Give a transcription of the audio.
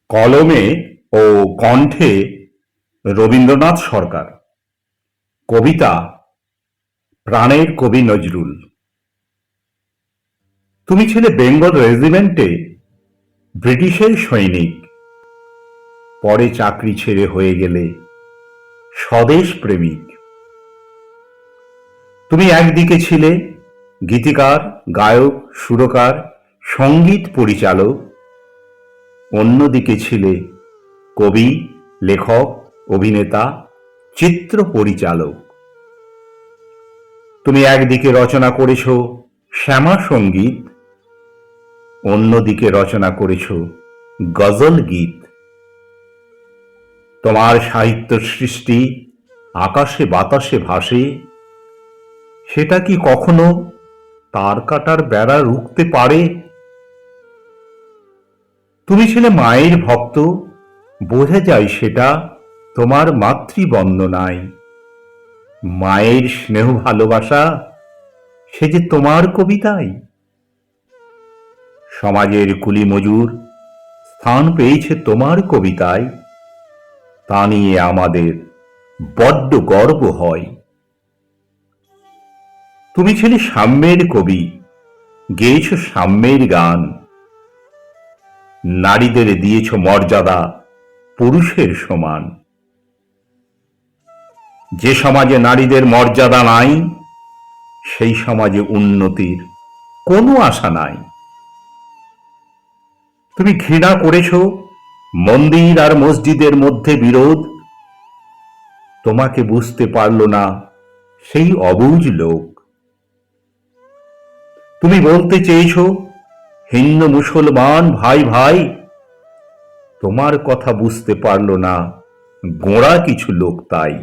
কলমে ও কণ্ঠে রবীন্দ্রনাথ সরকার। কবিতা প্রাণের কবি নজরুল। তুমি ছিলে বেঙ্গল রেজিমেন্টে ব্রিটিশের সৈনিক, পরে চাকরি ছেড়ে হয়ে গেলে স্বদেশ প্রেমিক। তুমি একদিকে ছিলে গীতিকার, গায়ক, সুরকার, সঙ্গীত পরিচালক, অন্যদিকে ছিলে কবি, লেখক, অভিনেতা, চিত্র পরিচালক। তুমি একদিকে রচনা করেছ শ্যামা সঙ্গীত, অন্যদিকে রচনা করেছ গজল গীত। তোমার সাহিত্য সৃষ্টি আকাশে বাতাসে ভাসে, সেটা কি কখনো তার কাটার বেড়া রুখতে পারে? তুমি ছিলে মায়ের ভক্ত, বোঝা যায় সেটা তোমার মাতৃবন্দনায়। মায়ের স্নেহ ভালোবাসা সে যে তোমার কবিতায়। সমাজের কুলি মজুর স্থান পেয়েছে তোমার কবিতায়, তা নিয়ে আমাদের বড্ড গর্ব হয়। তুমি ছিলে সাম্যের কবি, গেয়েছ সাম্যের গান, নারীদের দিয়েছ মর্যাদা পুরুষের সমান। যে সমাজে নারীদের মর্যাদা নাই, সেই সমাজে উন্নতির কোনো আশা নাই। তুমি ঘৃণা করেছ মন্দির আর মসজিদের মধ্যে বিরোধ, তোমাকে বুঝতে পারল না সেই অবুঝ লোক। তুমি বলতে চেয়েছ হিন্দু মুসলমান ভাই ভাই, তোমার কথা বুঝতে পারল না গোঁড়া কিছু লোক তাই।